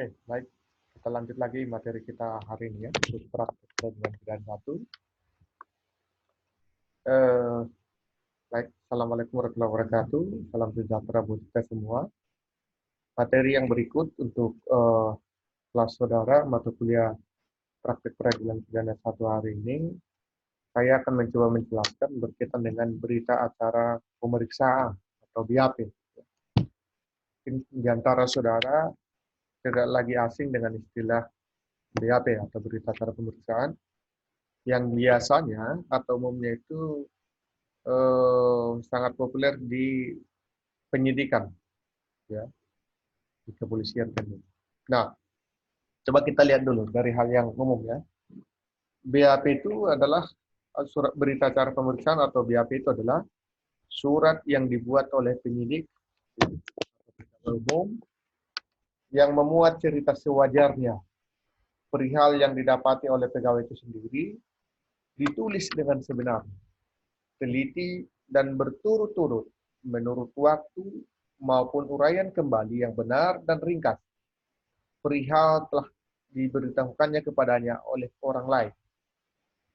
Oke, baik. Kita lanjut lagi materi kita hari ini ya, untuk praktek peradilan pidana 1. Baik, Assalamualaikum warahmatullahi wabarakatuh. Salam sejahtera buat kita semua. Materi yang berikut untuk kelas saudara mata kuliah praktek peradilan pidana 1 hari ini, saya akan mencoba menjelaskan berkaitan dengan berita acara pemeriksaan atau BAP. Mungkin di antara saudara tidak lagi asing dengan istilah BAP atau berita acara pemeriksaan, yang biasanya atau umumnya itu sangat populer di penyidikan, ya, di kepolisian kan. Nah, coba kita lihat dulu dari hal yang umum ya. BAP itu adalah surat berita acara pemeriksaan atau BAP itu adalah surat yang dibuat oleh penyidik umum yang memuat cerita sewajarnya perihal yang didapati oleh pegawai itu sendiri, ditulis dengan sebenarnya, teliti dan berturut-turut menurut waktu maupun uraian kembali yang benar dan ringkas perihal telah diberitahukannya kepadanya oleh orang lain,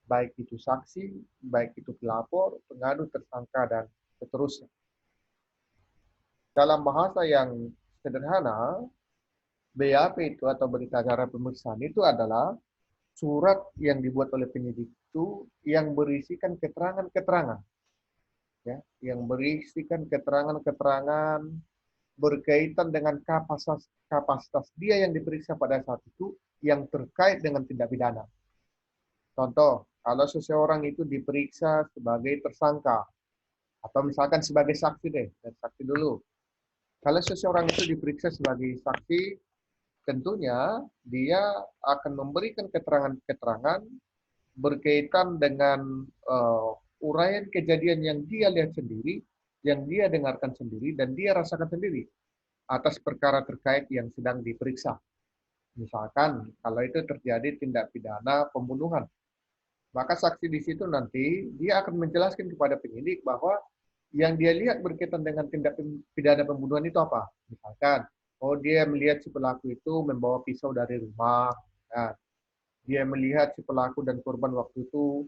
baik itu saksi, baik itu pelapor, pengadu, tersangka, dan seterusnya. Dalam bahasa yang sederhana, BAP itu atau berita acara pemeriksaan itu adalah surat yang dibuat oleh penyidik itu yang berisikan keterangan-keterangan, ya, yang berisikan keterangan-keterangan berkaitan dengan kapasitas dia yang diperiksa pada saat itu yang terkait dengan tindak pidana. Contoh, kalau seseorang itu diperiksa sebagai tersangka atau misalkan sebagai saksi deh, saksi dulu. Kalau seseorang itu diperiksa sebagai saksi, tentunya dia akan memberikan keterangan-keterangan berkaitan dengan uraian kejadian yang dia lihat sendiri, yang dia dengarkan sendiri, dan dia rasakan sendiri atas perkara terkait yang sedang diperiksa. Misalkan, kalau itu terjadi tindak pidana pembunuhan, maka saksi di situ nanti dia akan menjelaskan kepada penyidik bahwa yang dia lihat berkaitan dengan tindak pidana pembunuhan itu apa. Misalkan, oh dia melihat si pelaku itu membawa pisau dari rumah, nah, dia melihat si pelaku dan korban waktu itu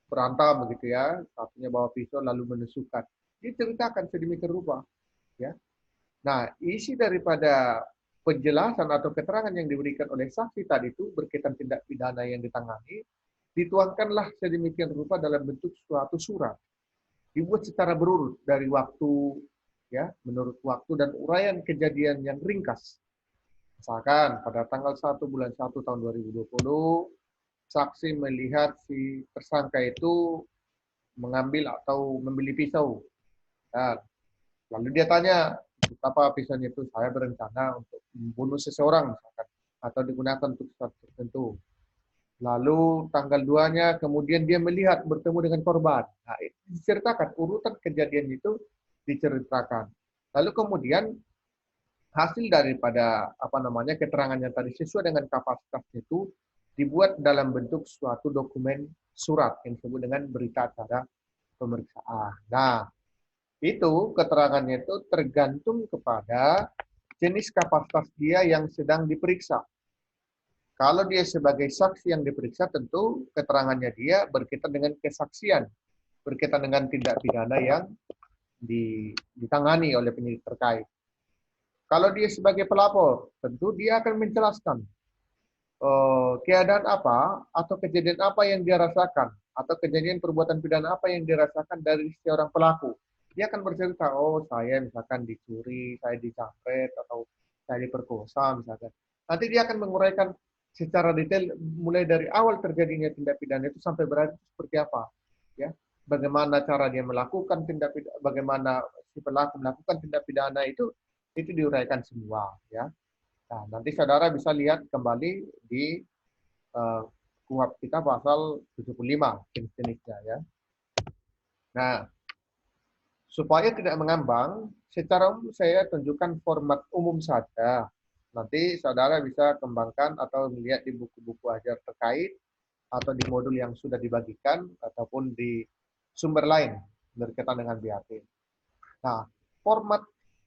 berantem begitu ya, satunya bawa pisau lalu menusukkan. Diceritakan sedemikian rupa, ya. Nah, isi daripada penjelasan atau keterangan yang diberikan oleh saksi tadi itu berkaitan tindak pidana yang ditangani, dituangkanlah sedemikian rupa dalam bentuk suatu surat. Dibuat secara berurut dari waktu, ya, menurut waktu dan uraian kejadian yang ringkas. Misalkan pada tanggal 1 bulan 1 tahun 2020, saksi melihat si tersangka itu mengambil atau membeli pisau. Dan lalu dia tanya, apa pisaunya itu? Saya berencana untuk membunuh seseorang misalkan, atau digunakan untuk sesuatu tertentu. Lalu tanggal 2-nya kemudian dia melihat bertemu dengan korban. Nah, itu diceritakan, urutan kejadian itu diceritakan. Lalu kemudian hasil daripada keterangannya tadi sesuai dengan kapasitasnya itu dibuat dalam bentuk suatu dokumen surat yang disebut dengan berita acara pemeriksaan. Nah, itu keterangannya itu tergantung kepada jenis kapasitas dia yang sedang diperiksa. Kalau dia sebagai saksi yang diperiksa, tentu keterangannya dia berkaitan dengan kesaksian, berkaitan dengan tindak pidana yang ditangani oleh penyidik terkait. Kalau dia sebagai pelapor, tentu dia akan menjelaskan keadaan apa atau kejadian apa yang dia rasakan, atau kejadian perbuatan pidana apa yang dirasakan dari seorang pelaku. Dia akan bercerita, oh saya misalkan dicuri, saya dicapret, atau saya diperkosa misalkan. Nanti dia akan menguraikan secara detail mulai dari awal terjadinya tindak pidana itu sampai berakhir seperti apa, ya. Bagaimana cara dia melakukan tindak pidana, bagaimana si pelaku melakukan tindak pidana itu diuraikan semua, ya. Nah, nanti saudara bisa lihat kembali di KUHP kita pasal 75 jenis-jenisnya, ya. Nah, supaya tidak mengambang, secara umum saya tunjukkan format umum saja. Nanti saudara bisa kembangkan atau melihat di buku-buku ajar terkait, atau di modul yang sudah dibagikan, ataupun di sumber lain berkaitan dengan BAP. Nah, format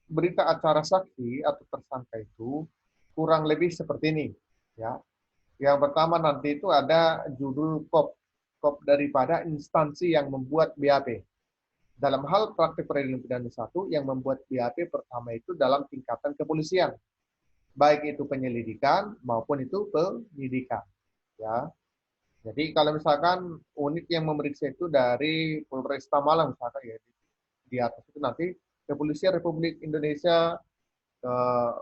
berita acara saksi atau tersangka itu kurang lebih seperti ini, ya. Yang pertama nanti itu ada judul kop daripada instansi yang membuat BAP. Dalam hal praktik peradilan pidana satu, yang membuat BAP pertama itu dalam tingkatan kepolisian, baik itu penyelidikan maupun itu penyidikan, ya. Jadi kalau misalkan unit yang memeriksa itu dari Polresta Malang misalkan ya, di atas itu nanti Kepolisian Republik Indonesia eh,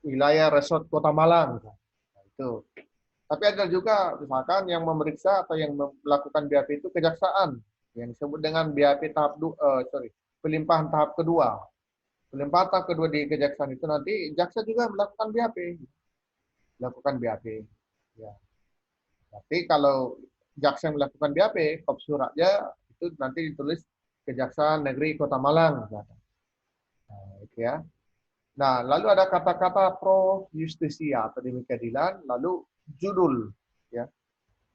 wilayah Resort Kota Malang. Nah, itu. Tapi ada juga misalkan yang memeriksa atau yang melakukan BAP itu kejaksaan yang disebut dengan BAP pelimpahan tahap kedua. Pelimpahan tahap kedua di kejaksaan itu nanti jaksa juga melakukan BAP, Ya. Tapi kalau jaksa yang melakukan BAP, kop suratnya itu nanti ditulis Kejaksaan Negeri Kota Malang. Nah, itu ya. Nah, lalu ada kata-kata pro justisia atau demi keadilan, lalu judul, ya,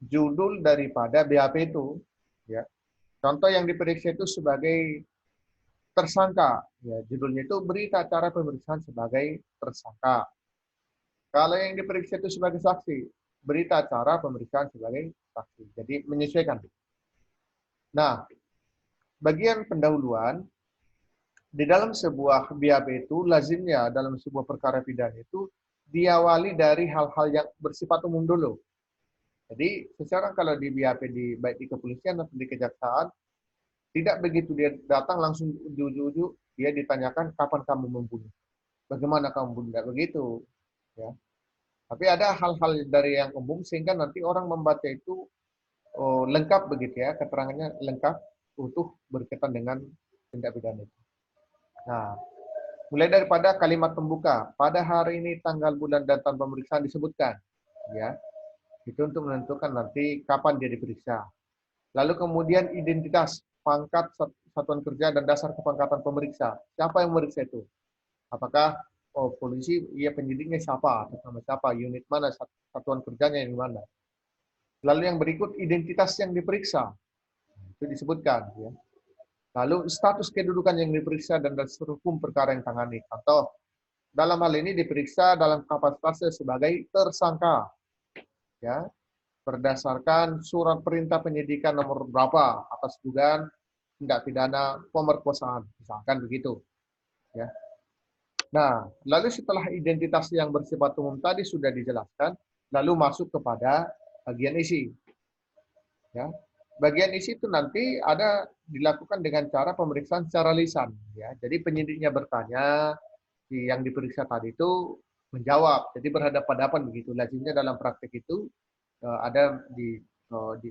judul daripada BAP itu, ya. Contoh yang diperiksa itu sebagai tersangka, ya, judulnya itu berita acara pemeriksaan sebagai tersangka. Kalau yang diperiksa itu sebagai saksi, berita acara pemeriksaan sebagai saksi. Jadi menyesuaikan. Nah, bagian pendahuluan di dalam sebuah BAP itu lazimnya dalam sebuah perkara pidana itu diawali dari hal-hal yang bersifat umum dulu. Jadi secara kalau di BAP baik di kepolisian atau di kejaksaan tidak begitu dia datang langsung ujung-ujung dia ditanyakan kapan kamu membunuh, bagaimana kamu membunuh, tidak begitu, ya. Tapi ada hal-hal dari yang umum sehingga nanti orang membaca itu lengkap begitu ya, keterangannya lengkap utuh berkaitan dengan tindak pidana itu. Nah, mulai daripada kalimat pembuka, pada hari ini tanggal, bulan, dan tahun pemeriksaan disebutkan, ya. Itu untuk menentukan nanti kapan dia diperiksa. Lalu kemudian identitas, pangkat, satuan kerja, dan dasar kepangkatan pemeriksa. Siapa yang memeriksa itu? Apakah polisi, iya penyidiknya siapa, atau sama siapa, unit mana, satuan kerjanya yang mana. Lalu yang berikut identitas yang diperiksa, itu disebutkan. Ya. Lalu status kedudukan yang diperiksa dan dasar hukum perkara yang tangani. Contoh, dalam hal ini diperiksa dalam kapasitasnya sebagai tersangka, ya, berdasarkan surat perintah penyidikan nomor berapa atas dugaan tindak pidana pemerkosaan, misalkan begitu. Ya. Nah, lalu setelah identitas yang bersifat umum tadi sudah dijelaskan, lalu masuk kepada bagian isi. Ya. Bagian isi itu nanti ada dilakukan dengan cara pemeriksaan secara lisan. Ya. Jadi penyidiknya bertanya, yang diperiksa tadi itu menjawab. Jadi berhadapan-hadapan begitu. Lazimnya dalam praktek itu ada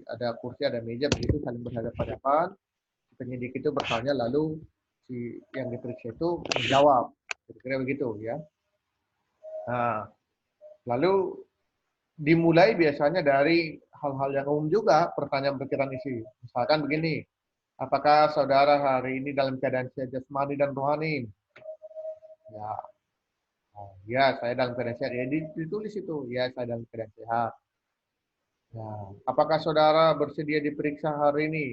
ada kursi, ada meja begitu saling berhadapan-hadapan. Penyidik itu bertanya lalu si yang diperiksa itu menjawab. Kira-kira begitu ya. Nah, lalu dimulai biasanya dari hal-hal yang umum juga, pertanyaan berkaitan isi. Misalkan begini, apakah saudara hari ini dalam keadaan sehat jasmani dan rohani? Ya, oh, ya saya dalam keadaan sehat. Ya, ditulis itu, ya saya dalam keadaan sehat. Ya, apakah saudara bersedia diperiksa hari ini?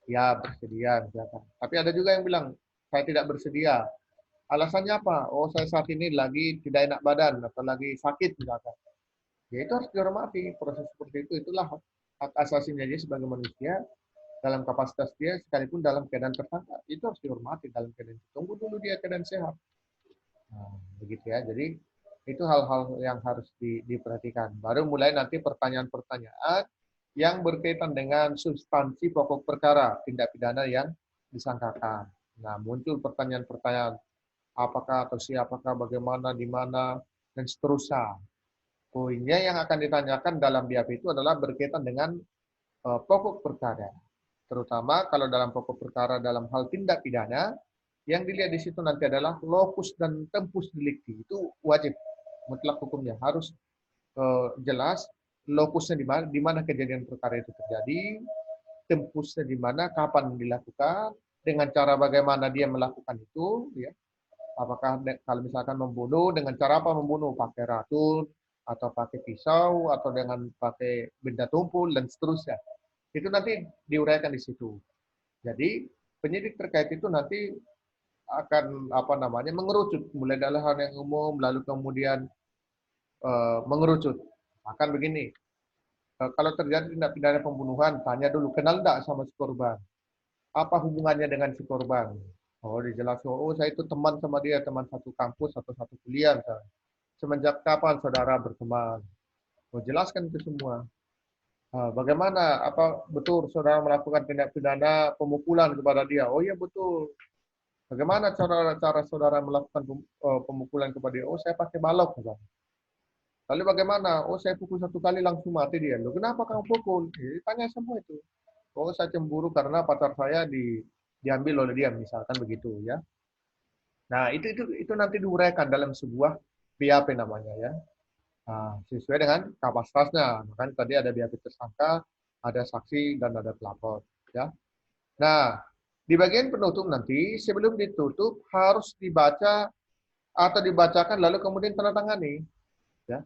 Ya, bersedia. Misalkan. Tapi ada juga yang bilang, saya tidak bersedia. Alasannya apa? Oh, saya saat ini lagi tidak enak badan atau lagi sakit misalkan. Ya itu harus dihormati. Proses seperti itu itulah hak asasinya dia sebagai manusia dalam kapasitas dia sekalipun dalam keadaan tersangka. Itu harus dihormati dalam keadaan. Tunggu dulu dia keadaan sehat. Nah, begitu ya. Jadi itu hal-hal yang harus diperhatikan. Baru mulai nanti pertanyaan-pertanyaan yang berkaitan dengan substansi pokok perkara tindak pidana yang disangkakan. Nah, muncul pertanyaan-pertanyaan apakah atau siapakah, bagaimana, di mana, dan seterusnya. Poinnya yang akan ditanyakan dalam BAP itu adalah berkaitan dengan pokok perkara. Terutama kalau dalam pokok perkara dalam hal tindak pidana, yang dilihat di situ nanti adalah lokus dan tempus delicti. Itu wajib, mutlak hukumnya. Harus jelas lokusnya di mana kejadian perkara itu terjadi, tempusnya di mana, kapan dilakukan, dengan cara bagaimana dia melakukan itu, ya. Apakah kalau misalkan membunuh, dengan cara apa membunuh? Pakai racun, atau pakai pisau, atau dengan pakai benda tumpul, dan seterusnya. Itu nanti diuraikan di situ. Jadi, penyidik terkait itu nanti akan mengerucut mulai dari hal yang umum lalu kemudian mengerucut. Akan begini, kalau terjadi tindak pidana pembunuhan, tanya dulu kenal enggak sama si korban? Apa hubungannya dengan si korban? Oh, dijelaskan, oh saya itu teman sama dia, teman satu kampus atau satu kuliah. Misalnya. Semenjak kapan saudara berteman? Oh, jelaskan itu semua. Bagaimana? Apa betul saudara melakukan tindak pidana pemukulan kepada dia? Oh iya betul. Bagaimana cara saudara melakukan pemukulan kepada dia? Oh saya pakai balok. Misalnya. Lalu bagaimana? Oh saya pukul 1 kali langsung mati dia. Loh kenapa kamu pukul? Tanya semua itu. Oh saya cemburu karena pacar saya diambil oleh dia, misalkan begitu ya. Nah itu nanti diuraikan dalam sebuah BAP namanya ya. Nah, sesuai dengan kapasitasnya. Makanya tadi ada BAP tersangka, ada saksi, dan ada pelapor. Ya. Nah, di bagian penutup nanti, sebelum ditutup, harus dibaca atau dibacakan lalu kemudian tanda tangani. Ya.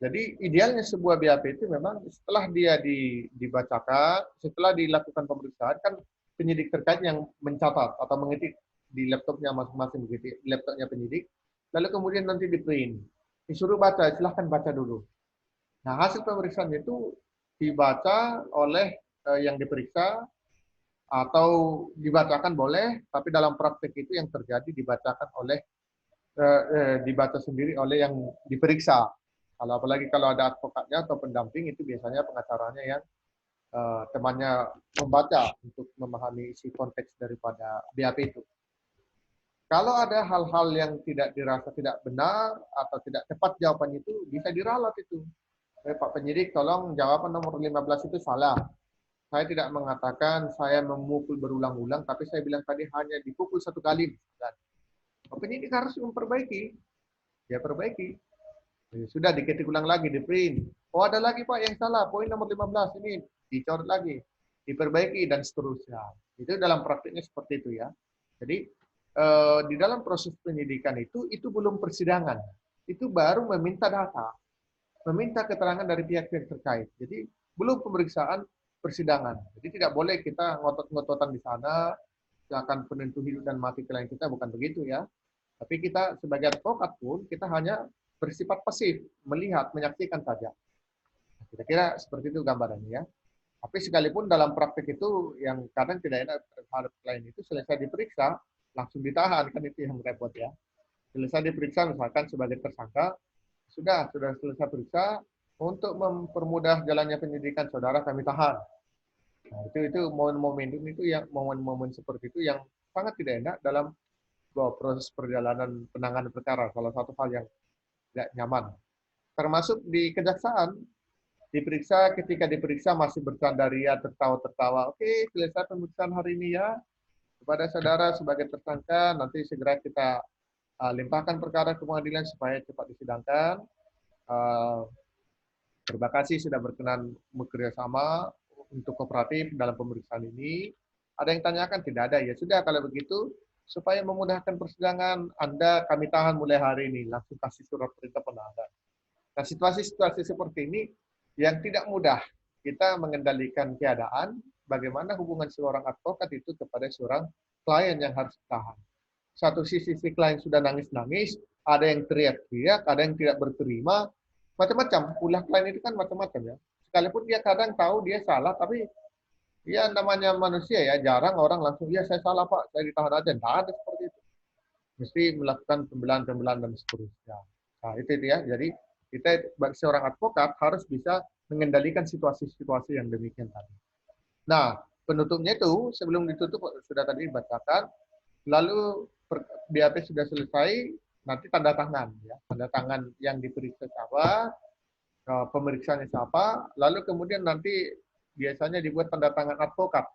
Jadi idealnya sebuah BAP itu memang setelah dia dibacakan, setelah dilakukan pemeriksaan, kan penyidik terkait yang mencatat atau mengetik di laptopnya masing-masing, begitu, laptopnya penyidik, lalu kemudian nanti di print. Disuruh baca, silahkan baca dulu. Nah, hasil pemeriksaan itu dibaca oleh yang diperiksa atau dibacakan boleh, tapi dalam praktek itu yang terjadi dibacakan oleh dibaca sendiri oleh yang diperiksa. Kalau apalagi kalau ada advokatnya atau pendamping itu biasanya pengacaranya yang temannya membaca untuk memahami isi konteks daripada BAP itu. Kalau ada hal-hal yang tidak dirasa tidak benar atau tidak tepat jawabannya itu bisa diralat itu. Pak penyidik, tolong jawaban nomor 15 itu salah. Saya tidak mengatakan saya memukul berulang-ulang, tapi saya bilang tadi hanya dipukul 1 kali. Pak penyidik harus memperbaiki. Ya perbaiki. Sudah diketik ulang lagi, di print. Oh ada lagi Pak yang salah, poin nomor 15 ini dicoret lagi, diperbaiki dan seterusnya. Itu dalam praktiknya seperti itu ya. Jadi di dalam proses penyidikan itu belum persidangan. Itu baru meminta data, meminta keterangan dari pihak-pihak terkait. Jadi belum pemeriksaan persidangan. Jadi tidak boleh kita ngotot-ngototan di sana, akan penentu hidup dan mati klien kita, bukan begitu ya. Tapi kita sebagai advokat pun, kita hanya bersifat pasif, melihat, menyaksikan saja. Kira-kira seperti itu gambarannya ya. Tapi sekalipun dalam praktek itu yang kadang tidak enak terhadap klien itu selesai diperiksa, langsung ditahan, kan itu yang repot ya. Selesai diperiksa misalkan sebagai tersangka, sudah selesai periksa, untuk mempermudah jalannya penyidikan saudara kami tahan. Nah, itu momen-momen itu yang momen-momen seperti itu yang sangat tidak enak dalam proses perjalanan penanganan perkara. Salah satu hal yang tidak nyaman. Termasuk di kejaksaan, ketika diperiksa masih bercandaria, tertawa-tertawa. Oke, selesai pemeriksaan hari ini ya. Kepada saudara sebagai tersangka, nanti segera kita limpahkan perkara ke pengadilan supaya cepat disidangkan. Terima kasih sudah berkenan bekerja sama untuk kooperatif dalam pemeriksaan ini. Ada yang tanyakan? Tidak ada. Ya sudah, kalau begitu, supaya memudahkan persidangan, Anda kami tahan mulai hari ini. Langsung kasih surat perintah penahanan. Nah, situasi-situasi seperti ini yang tidak mudah kita mengendalikan keadaan, bagaimana hubungan seorang advokat itu kepada seorang klien yang harus ditahan. Satu sisi si klien sudah nangis-nangis, ada yang teriak-teriak, ada yang tidak berterima, macam-macam. Ulah klien itu kan macam-macam ya. Sekalipun dia kadang tahu dia salah, tapi ya namanya manusia ya, jarang orang langsung, ya saya salah Pak, saya ditahan aja. Tidak ada seperti itu. Mesti melakukan pembelaan-pembelaan dan seterusnya. Nah itu ya, jadi kita bagi seorang advokat harus bisa mengendalikan situasi-situasi yang demikian tadi. Nah, penutupnya itu sebelum ditutup sudah tadi dibacakan, lalu BAP sudah selesai, nanti tanda tangan ya, tanda tangan yang diperiksa siapa, pemeriksaannya siapa, lalu kemudian nanti biasanya dibuat tanda tangan advokat.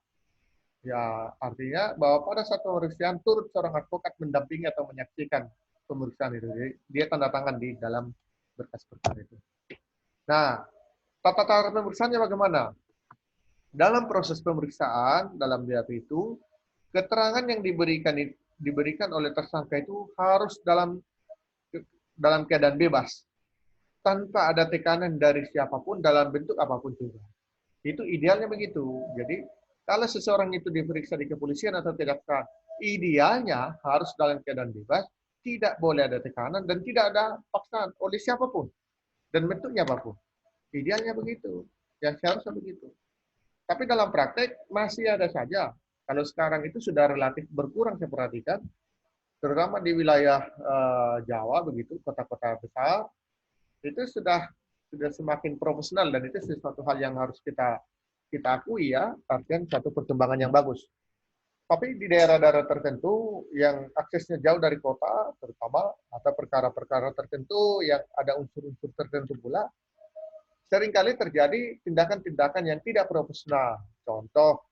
Ya, artinya bahwa pada saat pemeriksaan turut seorang advokat mendampingi atau menyaksikan pemeriksaan itu. Jadi, dia tanda tangan di dalam berkas perkara itu. Nah, tata cara pemeriksaannya bagaimana? Dalam proses pemeriksaan, dalam BAP itu, keterangan yang diberikan oleh tersangka itu harus dalam keadaan bebas, tanpa ada tekanan dari siapapun dalam bentuk apapun juga. Itu idealnya begitu. Jadi, kalau seseorang itu diperiksa di kepolisian atau kejaksaan, Idealnya harus dalam keadaan bebas, tidak boleh ada tekanan dan tidak ada paksaan oleh siapapun dan bentuknya apapun. Idealnya begitu, yang seharusnya begitu. Tapi dalam praktek masih ada saja. Kalau sekarang itu sudah relatif berkurang saya perhatikan, terutama di wilayah Jawa begitu, kota-kota besar, itu sudah semakin profesional dan itu sesuatu hal yang harus kita akui ya, artian satu perkembangan yang bagus. Tapi di daerah-daerah tertentu yang aksesnya jauh dari kota, terutama atau perkara-perkara tertentu yang ada unsur-unsur tertentu pula, seringkali terjadi tindakan-tindakan yang tidak profesional. Contoh,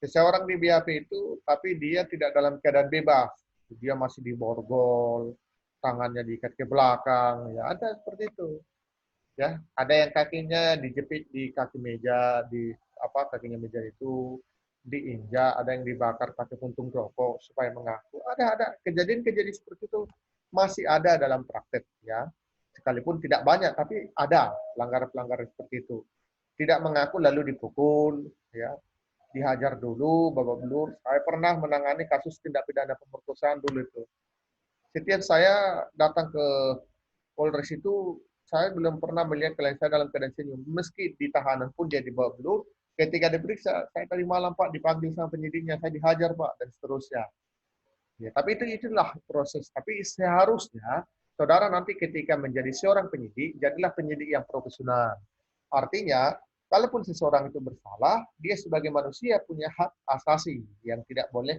seseorang di BAP itu, tapi dia tidak dalam keadaan bebas. Dia masih diborgol, tangannya diikat ke belakang, ya ada seperti itu. Ya, ada yang kakinya dijepit di kaki meja, di apa kakinya meja itu diinjak, ada yang dibakar pakai puntung rokok supaya mengaku. Ada kejadian-kejadian seperti itu masih ada dalam praktek ya. Sekalipun tidak banyak, tapi ada pelanggaran-pelanggaran seperti itu. Tidak mengaku lalu dipukul, ya, dihajar dulu, babak belur. Saya pernah menangani kasus tindak pidana pemerkosaan dulu itu. Setiap saya datang ke Polres itu, saya belum pernah melihat klien saya dalam keadaan senyum. Meski di tahanan pun dia dibawa belur, ketika diperiksa, saya tadi malam Pak dipanggil sama penyidiknya, saya dihajar Pak, dan seterusnya. Ya, tapi itulah proses. Tapi seharusnya saudara nanti ketika menjadi seorang penyidik, jadilah penyidik yang profesional. Artinya, kalaupun seseorang itu bersalah, dia sebagai manusia punya hak asasi yang tidak boleh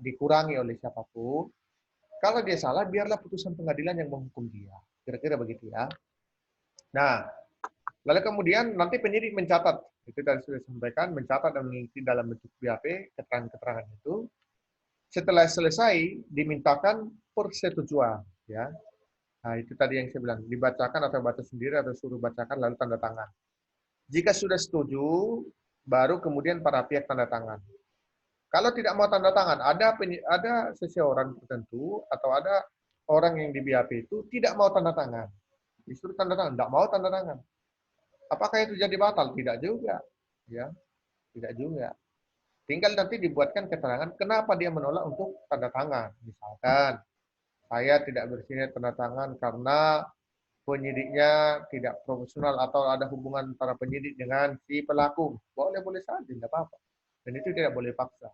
dikurangi oleh siapapun. Kalau dia salah, biarlah putusan pengadilan yang menghukum dia. Kira-kira begitu ya. Nah, lalu kemudian nanti penyidik mencatat, itu tadi sudah sampaikan, mencatat dan meneliti dalam bentuk BAP, keterangan-keterangan itu. Setelah selesai, dimintakan persetujuan. Ya. Nah, itu tadi yang saya bilang, dibacakan atau baca sendiri atau suruh bacakan lalu tanda tangan. Jika sudah setuju, baru kemudian para pihak tanda tangan. Kalau tidak mau tanda tangan, ada seseorang tertentu atau ada orang yang di BAP itu tidak mau tanda tangan. Disuruh tanda tangan, tidak mau tanda tangan. Apakah itu jadi batal? Tidak juga. Ya, tidak juga. Tinggal nanti dibuatkan keterangan kenapa dia menolak untuk tanda tangan. Misalkan, saya tidak bersedia tanda tangan karena penyidiknya tidak profesional atau ada hubungan antara penyidik dengan si pelaku. Boleh-boleh saja, tidak apa-apa. Dan itu tidak boleh paksa.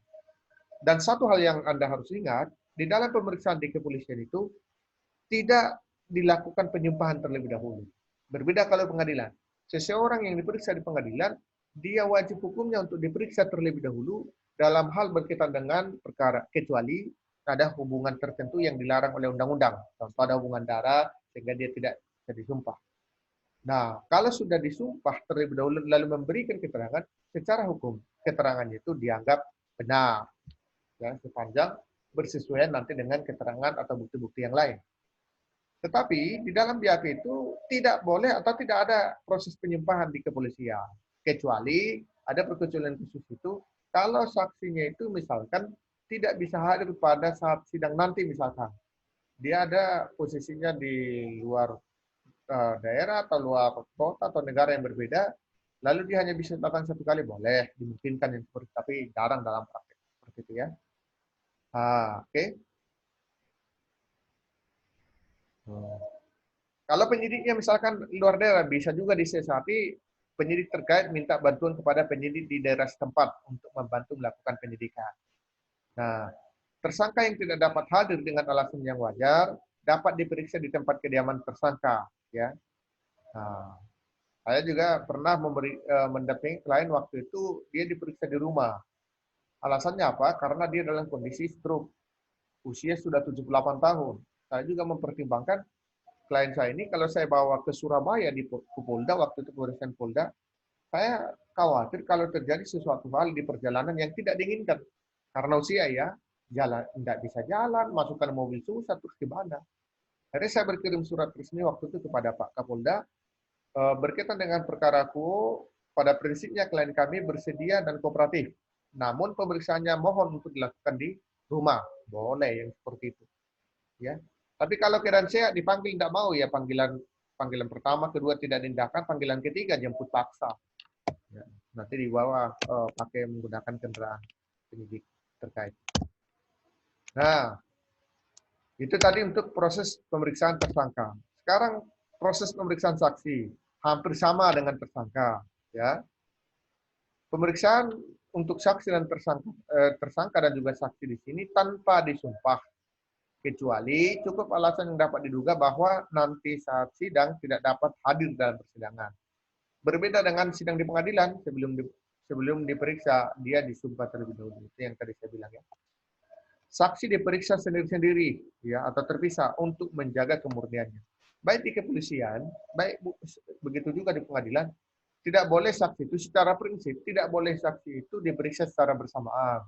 Dan satu hal yang Anda harus ingat, di dalam pemeriksaan di kepolisian itu tidak dilakukan penyumpahan terlebih dahulu. Berbeda kalau pengadilan. Seseorang yang diperiksa di pengadilan, dia wajib hukumnya untuk diperiksa terlebih dahulu dalam hal berkaitan dengan perkara, kecuali ada hubungan tertentu yang dilarang oleh undang-undang. Contoh ada hubungan darah, sehingga dia tidak bisa disumpah. Nah, kalau sudah disumpah terlebih dahulu lalu memberikan keterangan, secara hukum keterangannya itu dianggap benar. Ya, sepanjang bersesuaian nanti dengan keterangan atau bukti-bukti yang lain. Tetapi di dalam BAP itu tidak boleh atau tidak ada proses penyumpahan di kepolisian. Kecuali ada perkecualian khusus itu kalau saksinya itu misalkan tidak bisa hadir pada saat sidang nanti misalkan. Dia ada posisinya di luar daerah atau luar kota atau negara yang berbeda, lalu dia hanya bisa datang satu kali, boleh, dimungkinkan yang seperti tapi jarang dalam praktek seperti itu ya. Oke. Kalau penyidiknya misalkan luar daerah, bisa juga disiasati penyidik terkait minta bantuan kepada penyidik di daerah setempat untuk membantu melakukan penyidikan. Nah, tersangka yang tidak dapat hadir dengan alasan yang wajar dapat diperiksa di tempat kediaman tersangka. Ya, nah, saya juga pernah mendampingi klien waktu itu dia diperiksa di rumah. Alasannya apa? Karena dia dalam kondisi stroke. Usia sudah 78 tahun. Saya juga mempertimbangkan klien saya ini kalau saya bawa ke Surabaya di Polda, waktu itu pemeriksaan Polda, saya khawatir kalau terjadi sesuatu hal di perjalanan yang tidak diinginkan. Karena usia ya, jalan tidak bisa jalan, masukkan mobil susah, terus gimana? Akhirnya saya berkirim surat resmi waktu itu kepada Pak Kapolda, berkaitan dengan perkaraku, pada prinsipnya klien kami bersedia dan kooperatif. Namun pemeriksaannya mohon untuk dilakukan di rumah. Boleh yang seperti itu. Ya. Tapi kalau keadaan sehat dipanggil tidak mau ya panggilan pertama, kedua tidak tindakan, panggilan ketiga jemput paksa. Ya. Nanti dibawa pakai menggunakan kendaraan penyidik terkait. Nah, itu tadi untuk proses pemeriksaan tersangka. Sekarang proses pemeriksaan saksi hampir sama dengan tersangka, ya. Pemeriksaan untuk saksi dan tersangka dan juga saksi di sini tanpa disumpah, kecuali cukup alasan yang dapat diduga bahwa nanti saat sidang tidak dapat hadir dalam persidangan. Berbeda dengan sidang di pengadilan, sebelum diperiksa dia disumpah terlebih dahulu. Itu yang tadi saya bilang ya. Saksi diperiksa sendiri-sendiri ya atau terpisah untuk menjaga kemurniannya. Baik di kepolisian, begitu juga di pengadilan, tidak boleh saksi itu secara prinsip, tidak boleh saksi itu diperiksa secara bersamaan.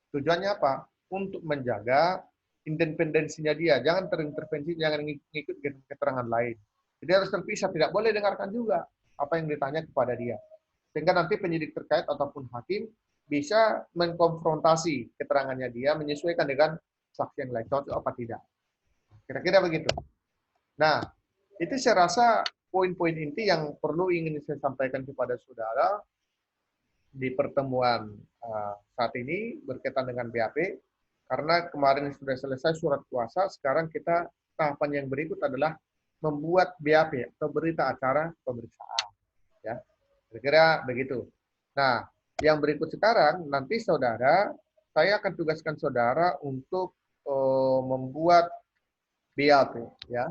Tujuannya apa? Untuk menjaga independensinya dia, jangan terintervensi, jangan ngikut keterangan lain. Jadi harus terpisah, tidak boleh dengarkan juga apa yang ditanya kepada dia. Sehingga nanti penyidik terkait ataupun hakim bisa mengkonfrontasi keterangannya dia, menyesuaikan dengan saksi yang lain, cocok apa tidak. Kira-kira begitu. Nah, itu saya rasa poin-poin inti yang perlu ingin saya sampaikan kepada saudara di pertemuan saat ini berkaitan dengan BAP, karena kemarin sudah selesai surat kuasa, sekarang kita tahapan yang berikut adalah membuat BAP atau berita acara pemeriksaan. Ya, kira-kira begitu. Nah, yang berikut sekarang nanti saudara, saya akan tugaskan saudara untuk membuat BAP, ya.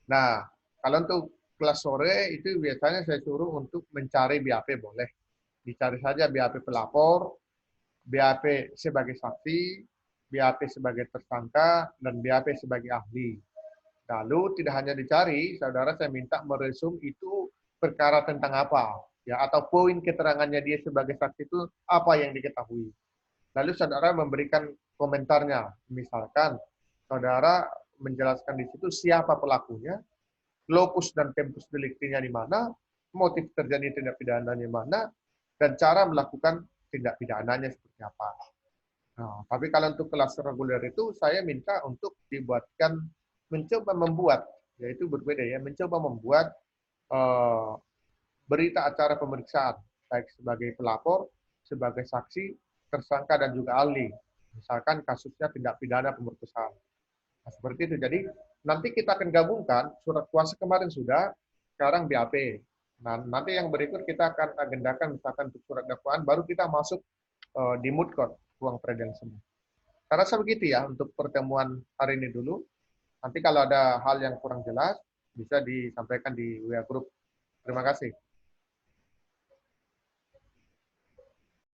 Nah, kalau untuk kelas sore itu biasanya saya suruh untuk mencari BAP boleh. Dicari saja BAP pelapor, BAP sebagai saksi, BAP sebagai tersangka, dan BAP sebagai ahli. Lalu tidak hanya dicari, saudara saya minta meresum itu perkara tentang apa, ya atau poin keterangannya dia sebagai saksi itu apa yang diketahui. Lalu saudara memberikan komentarnya, misalkan saudara menjelaskan di situ siapa pelakunya, lokus dan tempus deliktinya di mana, motif terjadi tindak pidananya di mana, dan cara melakukan tindak pidananya seperti apa. Nah, tapi kalau untuk kelas reguler itu saya minta untuk dibuatkan mencoba membuat, yaitu berbeda ya, mencoba membuat uh, berita acara pemeriksaan baik sebagai pelapor, sebagai saksi, tersangka dan juga ahli. Misalkan kasusnya tindak pidana pemerkosaan. Nah, seperti itu. Jadi nanti kita akan gabungkan surat kuasa kemarin sudah, sekarang BAP. Nah, nanti yang berikut kita akan agendakan misalkan untuk surat dakwaan, baru kita masuk di moot court, ruang peradilan semua. Saya rasa begitu ya untuk pertemuan hari ini dulu. Nanti kalau ada hal yang kurang jelas, bisa disampaikan di WA Group. Terima kasih.